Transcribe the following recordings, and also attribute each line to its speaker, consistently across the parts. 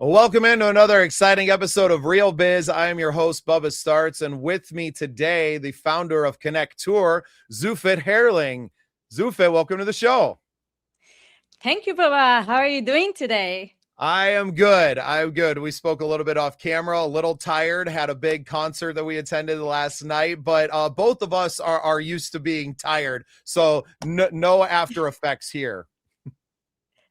Speaker 1: Well, welcome into another exciting episode of Real Biz. I am your host, Bubba Starts, and with me today, the founder of Connect Tour, Tzufit Herling. Zufit, welcome to the show.
Speaker 2: Thank you, Baba. How are you doing today?
Speaker 1: I am good. I'm good. We spoke a little bit off camera, a little tired, had a big concert that we attended last night, but both of us are used to being tired. So no after effects here.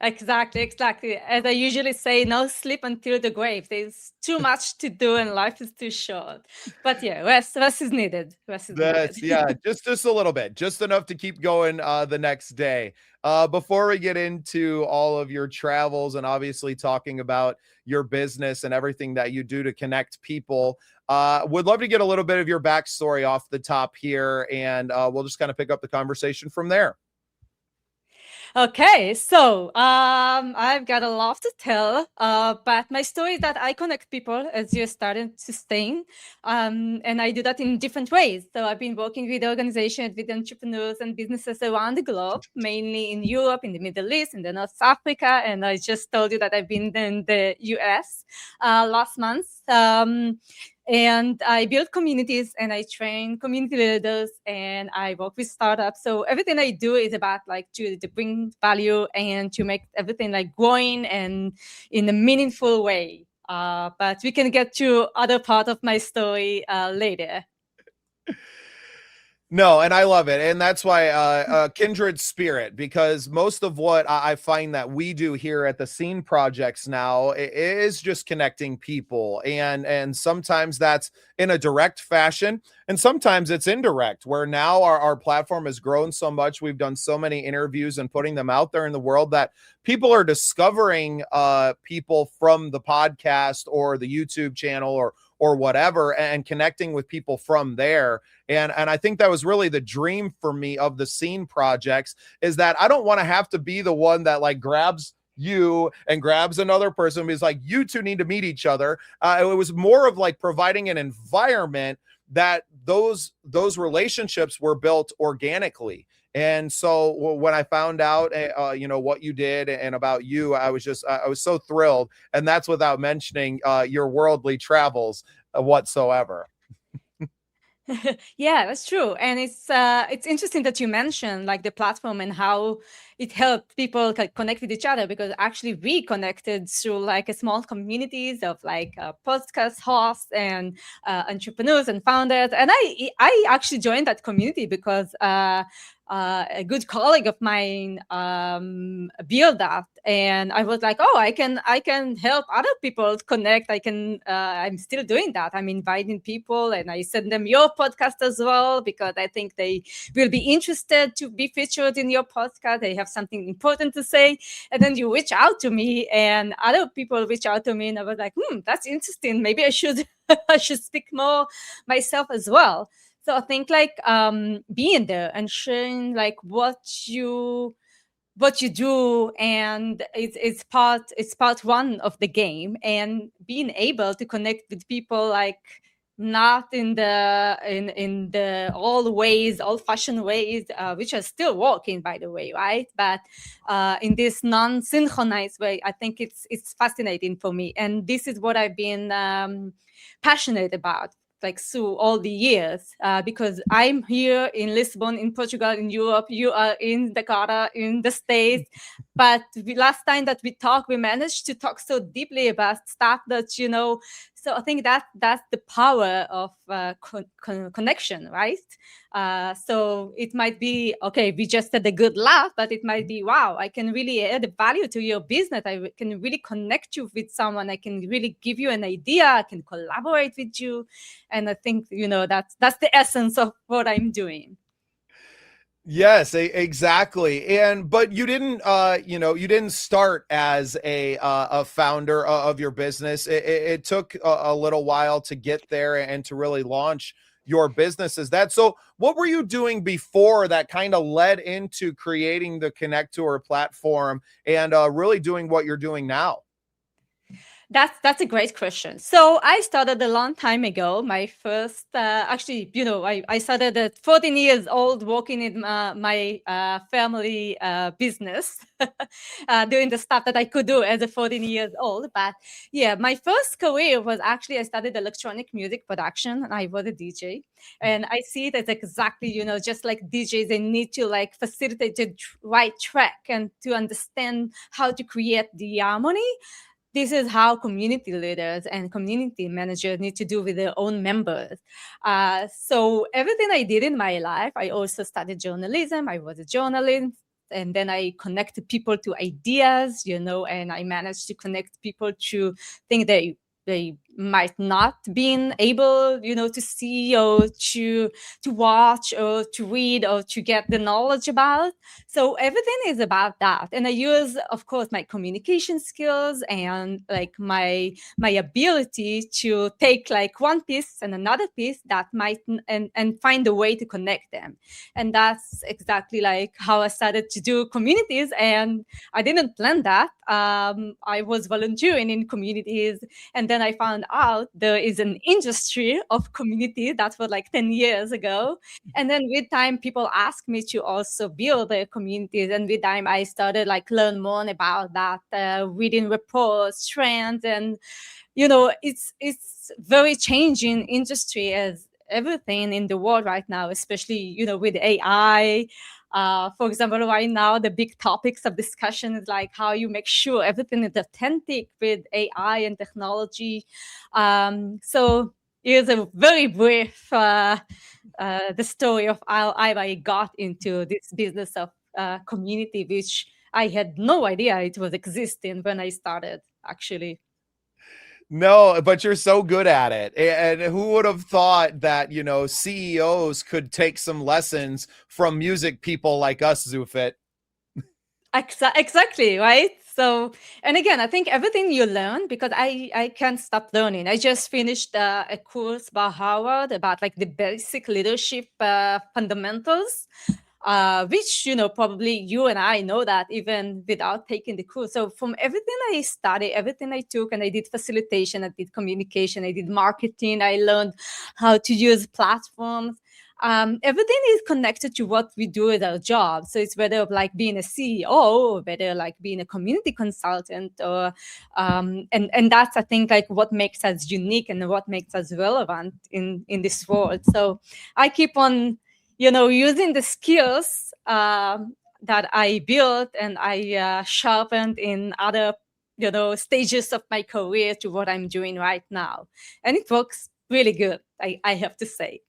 Speaker 2: Exactly. As I usually say, no sleep until the grave. There's too much to do and life is too short. But yeah, rest is needed. Rest is needed.
Speaker 1: Just a little bit, just enough to keep going the next day. Before we get into all of your travels and obviously talking about your business and everything that you do to connect people, would love to get a little bit of your backstory off the top here, and we'll just kind of pick up the conversation from there.
Speaker 2: Okay, so I've got a lot to tell, but my story is that I connect people as you're starting to sustain, and I do that in different ways. So I've been working with organizations, with entrepreneurs and businesses around the globe, mainly in Europe, in the Middle East, in the North Africa, and I just told you that I've been in the US last month. And I build communities and I train community leaders and I work with startups. So everything I do is about like to bring value and to make everything like growing and in a meaningful way. But we can get to other part of my story later.
Speaker 1: No, and I love it. And that's why kindred spirit, because most of what I find that we do here at the Scene Projects now is just connecting people. And sometimes that's in a direct fashion. And sometimes it's indirect, where now our platform has grown so much. We've done so many interviews and putting them out there in the world that people are discovering people from the podcast or the YouTube channel or whatever, and connecting with people from there. And I think that was really the dream for me of the Scene Projects, is that I don't want to have to be the one that like grabs you and grabs another person who's like, you two need to meet each other. It was more of like providing an environment that those relationships were built organically. And so when I found out, what you did and about you, I was so thrilled. And that's without mentioning your worldly travels whatsoever.
Speaker 2: Yeah, that's true. And it's interesting that you mentioned like the platform and how it helped people connect with each other, because actually we connected through like a small communities of like podcast hosts and entrepreneurs and founders. And I actually joined that community because a good colleague of mine built that, and I was like, oh, I can help other people connect. I'm still doing that. I'm inviting people and I send them your podcast as well, because I think they will be interested to be featured in your podcast. They have something important to say. And then you reach out to me and other people reach out to me, and I was like, that's interesting. Maybe I should I should speak more myself as well. So I think like being there and sharing like what you do, and it's part one of the game, and being able to connect with people like not in the old fashioned ways, which are still working, by the way, right? But in this non-synchronized way, I think it's fascinating for me, and this is what I've been passionate about like through all the years, because I'm here in Lisbon, in Portugal, in Europe. You are in Jakarta, in the States. But last time that we talked, we managed to talk so deeply about stuff that, so I think that's the power of connection, right? So it might be, okay, we just had a good laugh, but it might be, wow, I can really add value to your business. I can really connect you with someone. I can really give you an idea. I can collaborate with you. And I think, that's the essence of what I'm doing.
Speaker 1: Yes, exactly. But you didn't, you didn't start as a founder of your business. It took a little while to get there and to really launch your business. Is that so? What were you doing before that kind of led into creating the Connect Tour platform and really doing what you're doing now?
Speaker 2: That's a great question. So I started a long time ago. My first, actually, I started at 14 years old, working in my family business, doing the stuff that I could do as a 14 years old. But yeah, my first career was actually I studied electronic music production, and I was a DJ. And I see it as exactly, just like DJs, they need to like facilitate the right track and to understand how to create the harmony. This is how community leaders and community managers need to do with their own members. So everything I did in my life, I also studied journalism. I was a journalist. And then I connected people to ideas, and I managed to connect people to things they might not been able, to see or to watch or to read or to get the knowledge about. So everything is about that. And I use, of course, my communication skills and like my ability to take like one piece and another piece that might and find a way to connect them. And that's exactly like how I started to do communities. And I didn't plan that. I was volunteering in communities, and then I found out there is an industry of community. That was like 10 years ago. And then with time, people asked me to also build their communities. And with time, I started like learn more about that, reading reports, trends, and it's very changing industry as everything in the world right now, especially with AI. For example, right now the big topics of discussion is like how you make sure everything is authentic with AI and technology. So here's a very brief the story of how I got into this business of community, which I had no idea it was existing when I started, actually.
Speaker 1: No, but you're so good at it. And who would have thought that, CEOs could take some lessons from music people like us, Zufit?
Speaker 2: Exactly, right? So, and again, I think everything you learn, because I can't stop learning. I just finished a course by Harvard about like the basic leadership fundamentals, which, probably you and I know that even without taking the course. So from everything I studied, everything I took, and I did facilitation, I did communication, I did marketing, I learned how to use platforms. Everything is connected to what we do with our job. So it's whether like being a CEO or whether like being a community consultant, or and that's, I think, like what makes us unique and what makes us relevant in this world. So I keep on using the skills that I built and I sharpened in other stages of my career to what I'm doing right now, and it works really good, I have to say.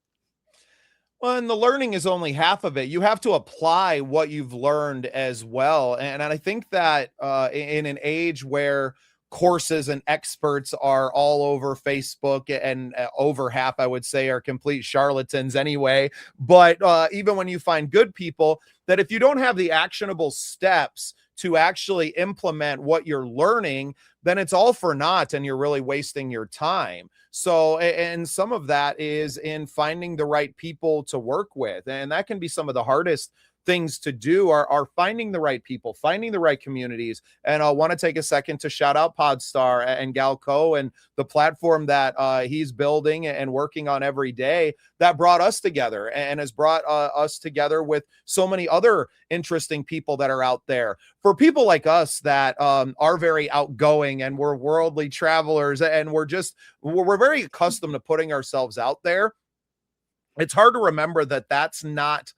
Speaker 1: Well, and the learning is only half of it. You have to apply what you've learned as well. And I think that in an age where courses and experts are all over Facebook, and over half, I would say, are complete charlatans anyway. But even when you find good people, that if you don't have the actionable steps to actually implement what you're learning, then it's all for naught and you're really wasting your time. So, and some of that is in finding the right people to work with. And that can be some of the hardest things to do, are finding the right people, finding the right communities. And I want to take a second to shout out Podstar and Galco and the platform that he's building and working on every day, that brought us together and has brought us together with so many other interesting people that are out there. For people like us that are very outgoing and we're worldly travelers and we're very accustomed to putting ourselves out there, it's hard to remember that that's not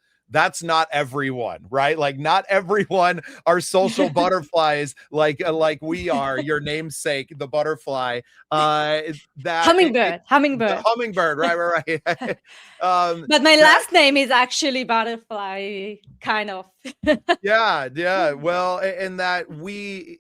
Speaker 1: everyone, right? Like not everyone are social butterflies like we are, your namesake, the butterfly.
Speaker 2: Hummingbird.
Speaker 1: The hummingbird, right.
Speaker 2: But my last name is actually Butterfly, kind of.
Speaker 1: Yeah. Well, and that we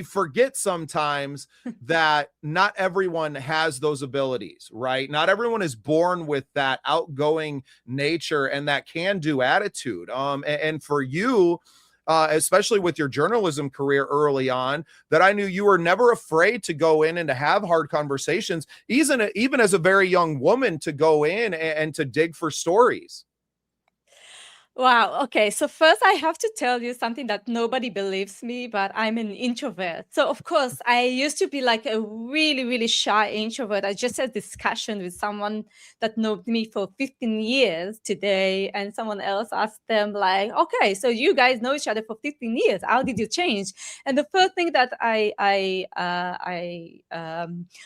Speaker 1: forget sometimes that not everyone has those abilities, right? Not everyone is born with that outgoing nature and that can-do attitude. And for you, especially with your journalism career early on, that I knew you were never afraid to go in and to have hard conversations, even as a very young woman, to go in and to dig for stories.
Speaker 2: Wow. Okay. So first, I have to tell you something that nobody believes me, but I'm an introvert. So of course, I used to be like a really, really shy introvert. I just had a discussion with someone that knows me for 15 years today, and someone else asked them like, "Okay, so you guys know each other for 15 years. How did you change?" And the first thing that I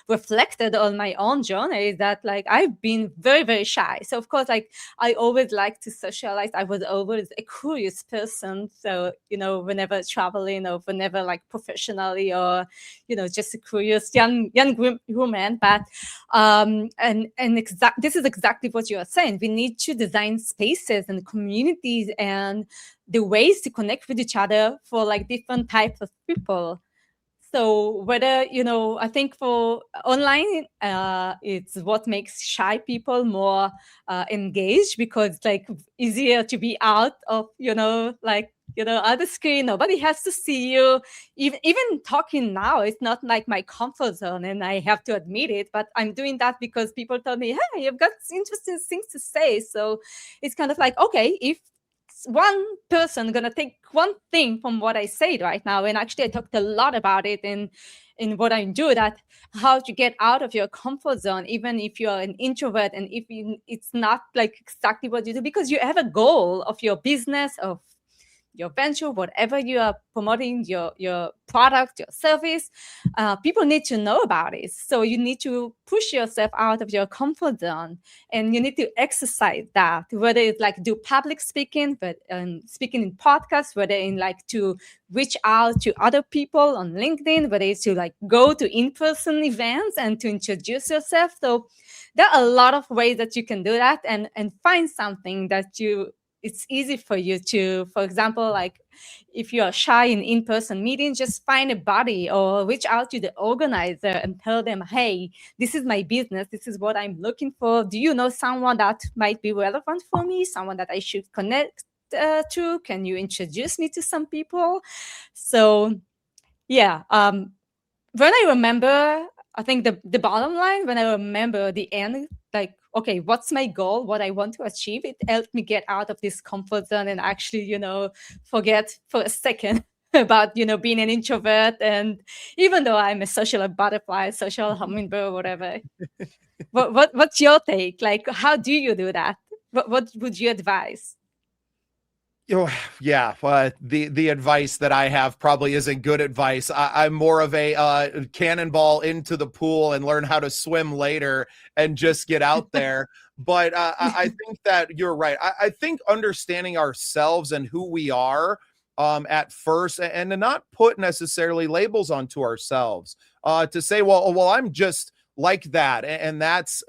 Speaker 2: reflected on my own journey is that like I've been very, very shy. So of course, like I always like to socialize. I was always a curious person. So, whenever traveling or whenever like professionally or, just a curious young woman. But this is exactly what you are saying. We need to design spaces and communities and the ways to connect with each other for like different types of people. So whether, I think for online, it's what makes shy people more engaged because it's like easier to be out of, other screen. Nobody has to see you. Even talking now, it's not like my comfort zone, and I have to admit it. But I'm doing that because people tell me, "Hey, you've got interesting things to say." So it's kind of like, okay, if one person gonna take one thing from what I said right now, and actually I talked a lot about it in what I do, that how to get out of your comfort zone, even if you're an introvert, and if it's not like exactly what you do, because you have a goal of your business, of your venture, whatever you are promoting, your product, your service, people need to know about it. So you need to push yourself out of your comfort zone, and you need to exercise that, whether it's like do public speaking, but speaking in podcasts, whether in like to reach out to other people on LinkedIn, whether it's to like go to in-person events and to introduce yourself. So there are a lot of ways that you can do that, and find something that it's easy for you to, for example, like if you are shy in-person meetings, just find a buddy or reach out to the organizer and tell them, hey, this is my business, this is what I'm looking for. Do you know someone that might be relevant for me, someone that I should connect to? Can you introduce me to some people? So yeah, when I remember, I think the bottom line, when I remember the end, like, okay, what's my goal, what I want to achieve, it helped me get out of this comfort zone and actually, forget for a second about, being an introvert. And even though I'm a social butterfly, social hummingbird, whatever, what's your take? Like, how do you do that? What would you advise?
Speaker 1: Oh, yeah. The advice that I have probably isn't good advice. I'm more of a cannonball into the pool and learn how to swim later and just get out there. But I think that you're right. I think understanding ourselves and who we are at first, and to not put necessarily labels onto ourselves, to say, well, I'm just like that, and that's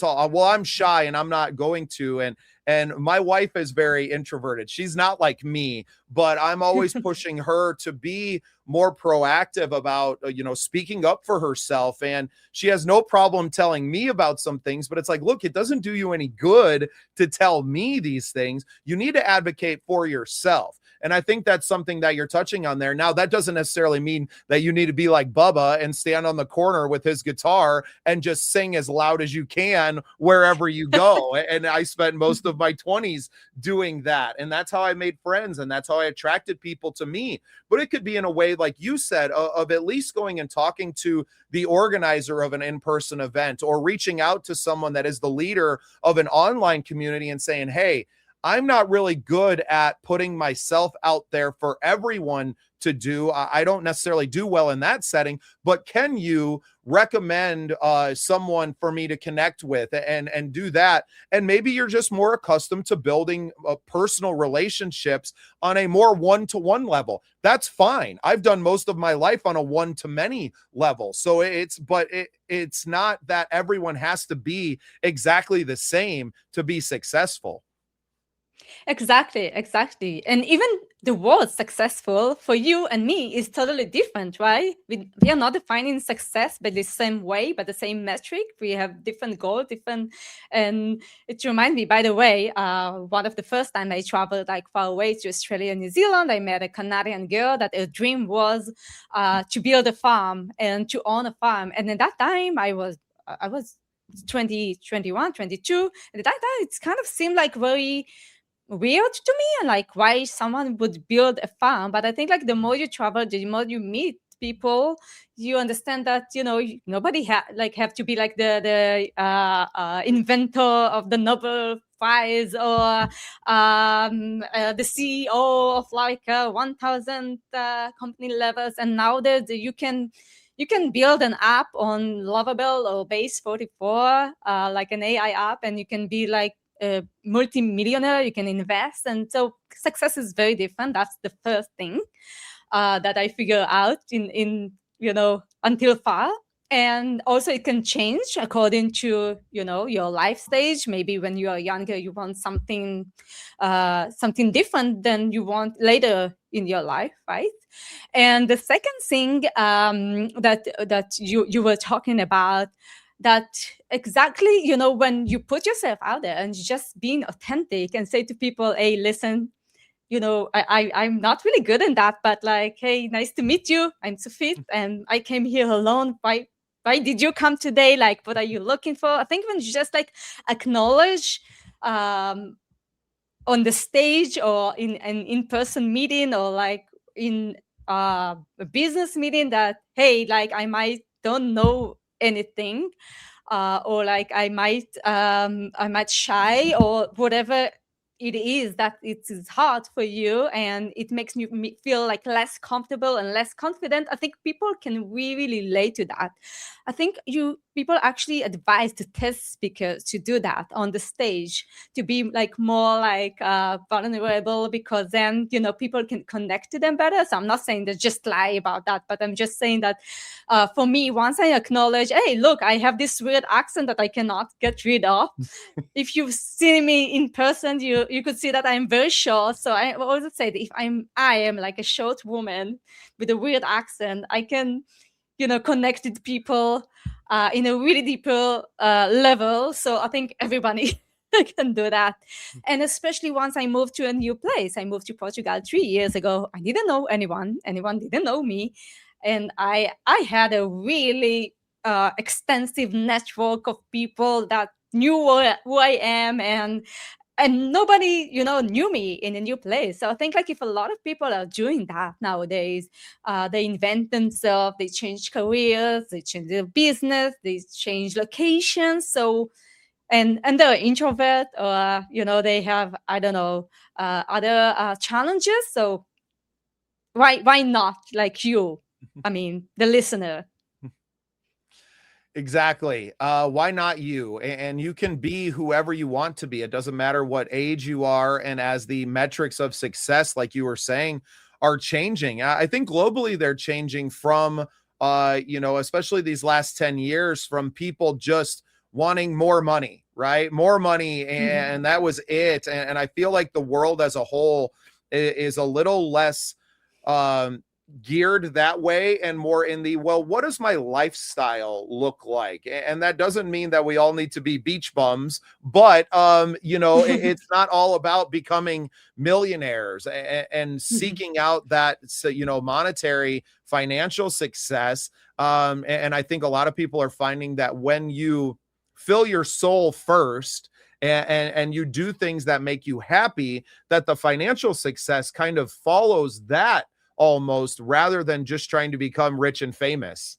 Speaker 1: all. Well, I'm shy and I'm not going to, and my wife is very introverted. She's not like me, but I'm always pushing her to be more proactive about, speaking up for herself. And she has no problem telling me about some things, but it's like, look, it doesn't do you any good to tell me these things. You need to advocate for yourself. And I think that's something that you're touching on there. Now, that doesn't necessarily mean that you need to be like Bubba and stand on the corner with his guitar and just sing as loud as you can wherever you go. And I spent most of my 20s doing that. And that's how I made friends. And that's how I attracted people to me. But it could be in a way, like you said, of at least going and talking to the organizer of an in-person event, or reaching out to someone that is the leader of an online community and saying, hey, I'm not really good at putting myself out there for everyone to do. I don't necessarily do well in that setting, but can you recommend someone for me to connect with and do that? And maybe you're just more accustomed to building personal relationships on a more one-to-one level. That's fine. I've done most of my life on a one-to-many level. So it's not that everyone has to be exactly the same to be successful.
Speaker 2: Exactly. And even the word successful for you and me is totally different, right? We are not defining success by the same way, by the same metric. We have different goals, and it reminds me, by the way, one of the first time I traveled like far away to Australia and New Zealand, I met a Canadian girl that her dream was to build a farm and to own a farm. And at that time I was 20, 21, 22. And at that time, it kind of seemed like very weird to me, and like why someone would build a farm. But I think like the more you travel, the more you meet people, you understand that nobody have to be like the inventor of the Nobel Prize, or the CEO of like 1,000 company levels. And now that you can build an app on Lovable or Base 44, like an AI app, and you can be like a multi-millionaire. You can invest, and so success is very different. That's the first thing that I figure out in until far. And also it can change according to your life stage. Maybe when you are younger, you want something different than you want later in your life, right? And the second thing that you were talking about, that exactly, when you put yourself out there and just being authentic and say to people, hey, listen, I'm not really good in that, but like, hey, nice to meet you. I'm Zufit, and I came here alone. Why did you come today? Like, what are you looking for? I think when you just like acknowledge um, on the stage, or in an in-person meeting, or like in a business meeting, that hey, like I might don't know anything, or like I might shy, or whatever it is that it is hard for you, and it makes me feel like less comfortable and less confident. I think people can really relate to that. I think people actually advise the test speakers to do that on the stage, to be like more like vulnerable, because then people can connect to them better. So I'm not saying that just lie about that, but I'm just saying that for me, once I acknowledge, hey, look, I have this weird accent that I cannot get rid of. If you've seen me in person, you could see that I'm very short. So I always say that if I am like a short woman with a weird accent, I can connect with people in a really deeper level. So I think everybody can do that. And especially once I moved to a new place, I moved to Portugal 3 years ago. I didn't know anyone didn't know me, and I had a really extensive network of people that knew who I am, and nobody knew me in a new place. So I think like if a lot of people are doing that nowadays, they invent themselves, they change careers, they change their business, they change locations. So and they're introvert, or they have, I don't know, other challenges. So why not like you? I mean, the listener.
Speaker 1: Exactly. Why not you? And you can be whoever you want to be. It doesn't matter what age you are. And as the metrics of success, like you were saying, are changing, I think globally they're changing from, especially these last 10 years, from people just wanting more money, right? More money. And that was it. And I feel like the world as a whole is a little less um, geared that way, and more in the, well, what does my lifestyle look like? And that doesn't mean that we all need to be beach bums, but it's not all about becoming millionaires and seeking out that monetary financial success. And I think a lot of people are finding that when you fill your soul first, and you do things that make you happy, that the financial success kind of follows that almost, rather than just trying to become rich and famous.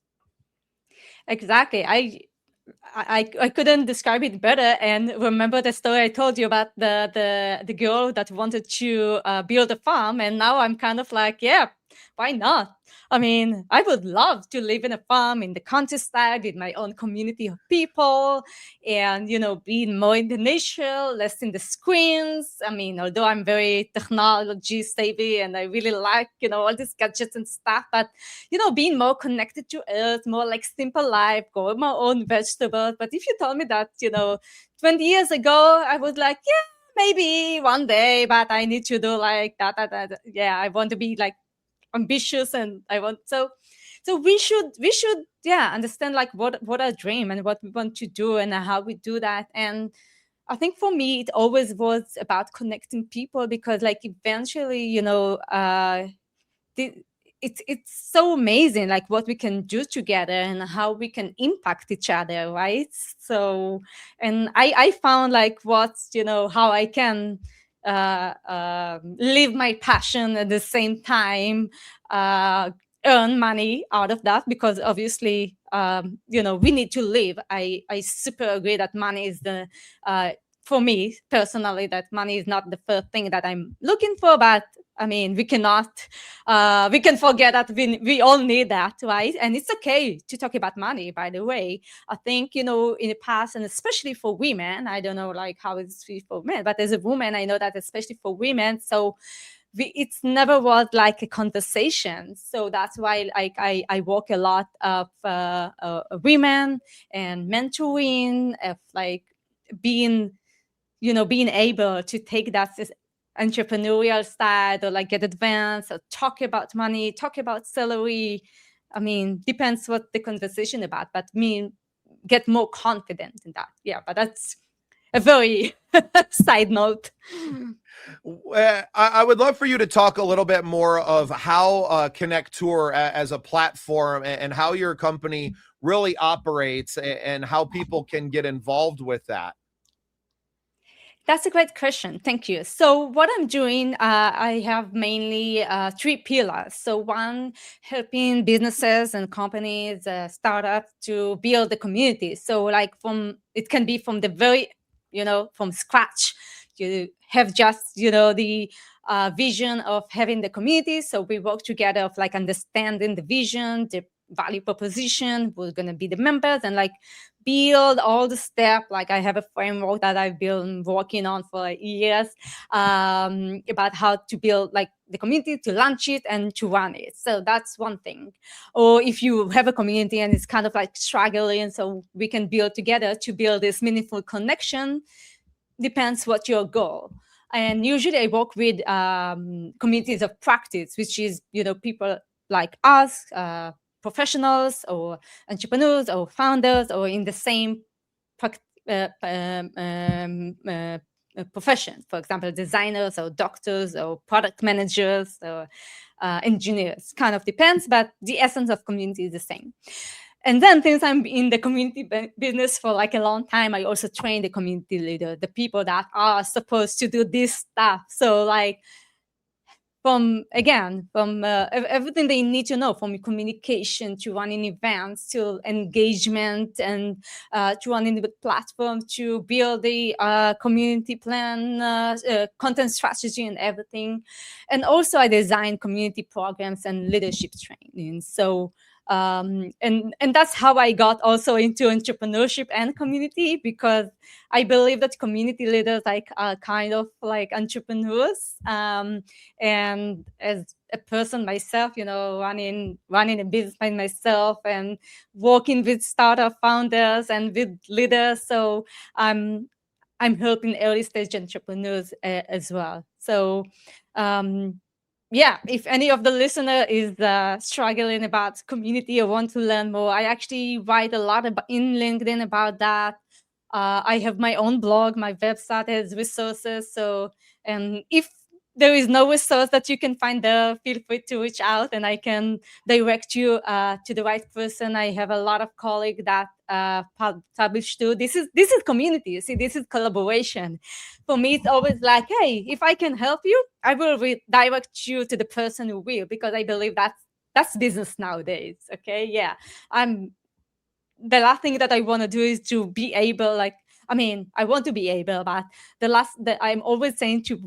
Speaker 2: Exactly. I couldn't describe it better. And remember the story I told you about the girl that wanted to build a farm, and now I'm kind of like, yeah, why not? I mean, I would love to live in a farm in the countryside with my own community of people, and being more in the nature, less in the screens. I mean, although I'm very technology savvy and I really like all these gadgets and stuff, but being more connected to earth, more like simple life, grow my own vegetables. But if you told me that, 20 years ago, I was like, yeah, maybe one day, but I need to do like that. Yeah, I want to be like ambitious, and I want so we should understand like what our dream and what we want to do and how we do that. And I think for me it always was about connecting people, because like eventually it's so amazing like what we can do together and how we can impact each other, right? So and I found like what's how I can live my passion at the same time, earn money out of that, because obviously, we need to live. I super agree that money is for me personally, that money is not the first thing that I'm looking for, but I mean, we can forget that we all need that, right? And it's okay to talk about money, by the way. I think, in the past, and especially for women, I don't know like how it's for men, but as a woman, I know that especially for women, so it's never was like a conversation. So that's why like I work a lot of women and mentoring, of like being able to take that entrepreneurial side, or like get advanced, or talk about money, talk about salary. I mean, depends what the conversation about, but get more confident in that. Yeah, but that's a very side note.
Speaker 1: I would love for you to talk a little bit more of how Connect Tour as a platform, and how your company really operates, and how people can get involved with that.
Speaker 2: That's a great question. Thank you. So what I'm doing, I have mainly 3 pillars. So one, helping businesses and companies, startups to build the community. So like it can be from the very, from scratch. You have just, the vision of having the community. So we work together of like understanding the vision, the value proposition, who's going to be the members, and like build all the steps. Like I have a framework that I've been working on for years, about how to build like the community, to launch it and to run it. So that's one thing. Or if you have a community and it's kind of like struggling, so we can build together to build this meaningful connection. Depends what your goal. And usually I work with communities of practice, which is, people like us, professionals or entrepreneurs or founders, or in the same profession. For example, designers or doctors or product managers or engineers. Kind of depends, but the essence of community is the same. And then since I'm in the community business for like a long time, I also train the community leader, the people that are supposed to do this stuff. So like from everything they need to know, from communication to running events to engagement, and to running the platform, to build the community plan, content strategy and everything. And also I design community programs and leadership training. So and that's how I got also into entrepreneurship and community, because I believe that community leaders are kind of like entrepreneurs. And as a person myself, running a business by myself and working with startup founders and with leaders, so I'm helping early stage entrepreneurs as well. So yeah, if any of the listener is struggling about community or want to learn more, I actually write a lot in LinkedIn about that. I have my own blog, my website has resources. So, and if there is no resource that you can find there, feel free to reach out and I can direct you to the right person. I have a lot of colleagues that publish too. This is community. You see, this is collaboration. For me, it's always like, hey, if I can help you, I will direct you to the person who will, because I believe that's business nowadays. Okay, yeah, the last thing that I want to do is to be able, I want to be able, but I'm always saying to,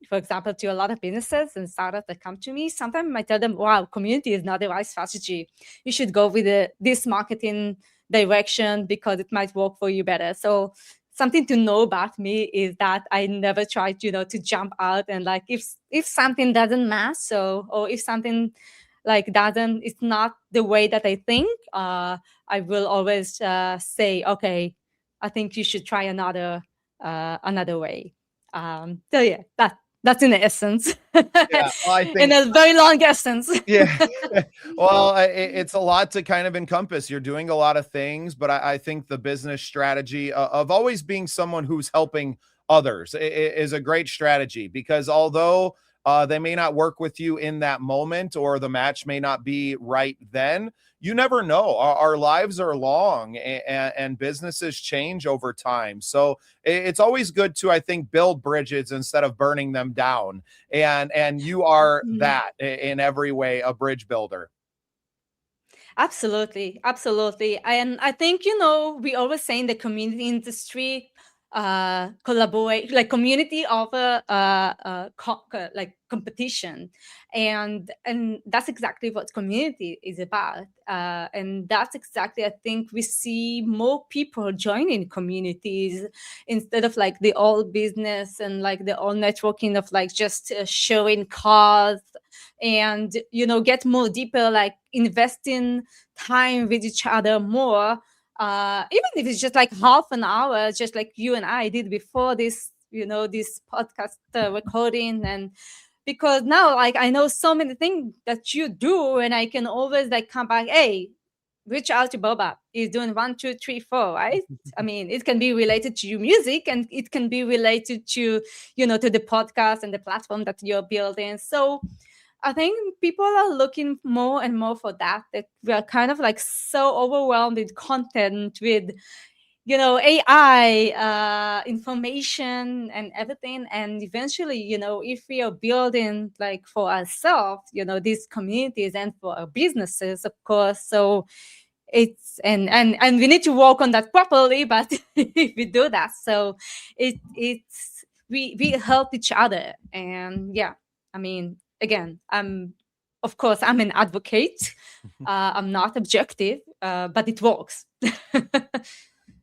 Speaker 2: for example, to a lot of businesses and startups that come to me, sometimes I tell them, wow, community is not the right strategy. You should go with this marketing direction because it might work for you better. So something to know about me is that I never try to jump out and like, if something doesn't match, or if something it's not the way that I think, I will always say, okay, I think you should try another way. So yeah, that's in essence.
Speaker 1: Yeah, I think
Speaker 2: in a very long essence.
Speaker 1: Yeah. Well, it's a lot to kind of encompass. You're doing a lot of things, but I think the business strategy of always being someone who's helping others is a great strategy, because although They may not work with you in that moment, or the match may not be right then. You never know. Our lives are long, and businesses change over time. So it's always good to, I think, build bridges instead of burning them down. And you are that in every way, a bridge builder.
Speaker 2: Absolutely, absolutely. And I think, we always say in the community industry, collaborate, like community over like competition, and that's exactly what community is about. And that's exactly, I think, we see more people joining communities instead of like the old business and like the old networking of like just showing cars, and get more deeper, like investing time with each other more, even if it's just like half an hour, just like you and I did before this, this podcast recording. And because now, like, I know so many things that you do, and I can always like come back, hey, reach out to Boba. He's doing 1, 2, 3, 4, right? I mean, it can be related to your music, and it can be related to, to the podcast and the platform that you're building. So I think people are looking more and more for that we are kind of like so overwhelmed with content, with, AI, information and everything. And eventually, if we are building like for ourselves, these communities, and for our businesses, of course. So and we need to work on that properly, but if we do that, so it's we help each other. And yeah, I mean, again, of course I'm an advocate. I'm not objective, but it works.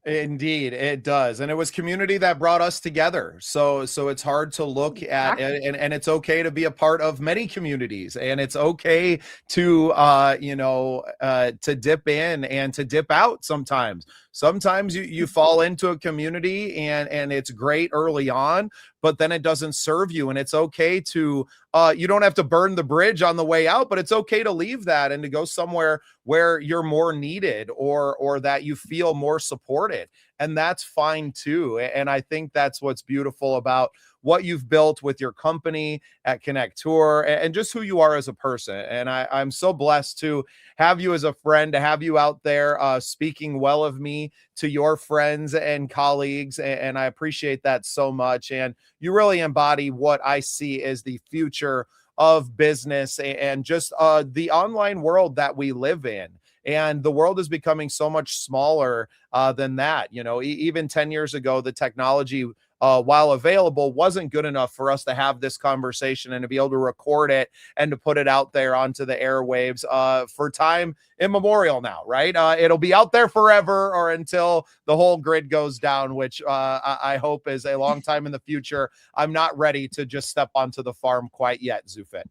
Speaker 1: Indeed, it does. And it was community that brought us together. So it's hard to look at
Speaker 2: Exactly.
Speaker 1: and it's okay to be a part of many communities, and it's okay to to dip in and to dip out sometimes. Sometimes you fall into a community and it's great early on, but then it doesn't serve you, and it's okay to you don't have to burn the bridge on the way out, but it's okay to leave that and to go somewhere where you're more needed, or that you feel more supported, and that's fine too. And I think that's what's beautiful about what you've built with your company at Connect Tour, and just who you are as a person. And I'm so blessed to have you as a friend, to have you out there speaking well of me to your friends and colleagues, and I appreciate that so much. And you really embody what I see as the future of business, and just the online world that we live in. And the world is becoming so much smaller than that. Even 10 years ago, the technology, while available, wasn't good enough for us to have this conversation and to be able to record it and to put it out there onto the airwaves for time immemorial now, right? It'll be out there forever, or until the whole grid goes down, which I hope is a long time in the future. I'm not ready to just step onto the farm quite yet, Zufit.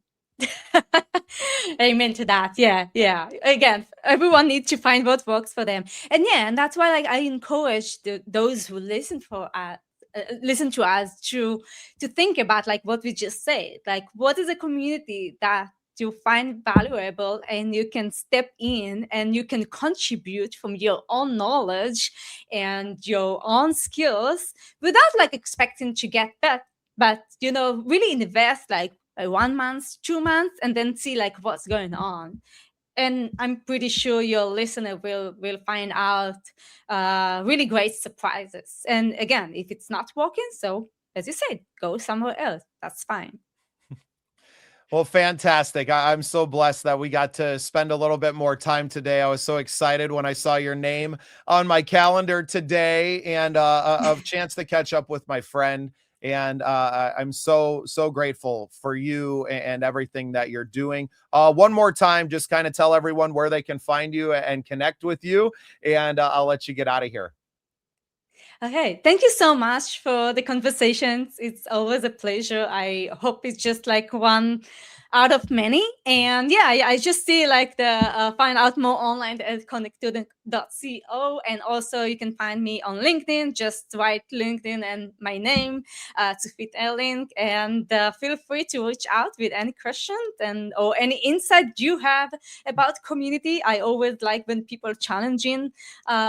Speaker 2: Amen to that. Yeah, yeah. Again, everyone needs to find what works for them. And yeah, and that's why, like, I encourage those who listen to us to think about like what we just said. Like, what is a community that you find valuable, and you can step in and you can contribute from your own knowledge and your own skills, without like expecting to get that, but really invest like 1 month, 2 months, and then see like what's going on. And I'm pretty sure your listener will find out really great surprises. And again, if it's not working, so as you said, go somewhere else. That's fine.
Speaker 1: Well, fantastic. I'm so blessed that we got to spend a little bit more time today. I was so excited when I saw your name on my calendar today, and a chance to catch up with my friend. And I'm so grateful for you and everything that you're doing. One more time, just kind of tell everyone where they can find you and connect with you, and I'll let you get out of here.
Speaker 2: Okay, thank you so much for the conversations. It's always a pleasure. I hope it's just like one out of many. And yeah, I just see like the find out more online at connectstudent.co. And also you can find me on LinkedIn. Just write LinkedIn and my name, Tzufit Herling. And feel free to reach out with any questions or any insight you have about community. I always like when people challenging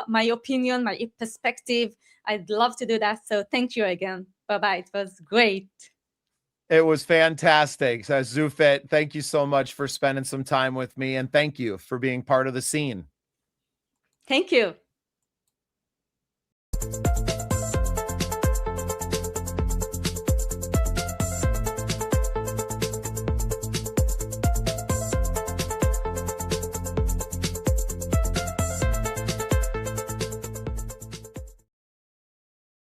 Speaker 2: my opinion, my perspective. I'd love to do that. So thank you again. Bye-bye. It was great.
Speaker 1: It was fantastic. So, Zufit, thank you so much for spending some time with me, and thank you for being part of the scene.
Speaker 2: Thank you.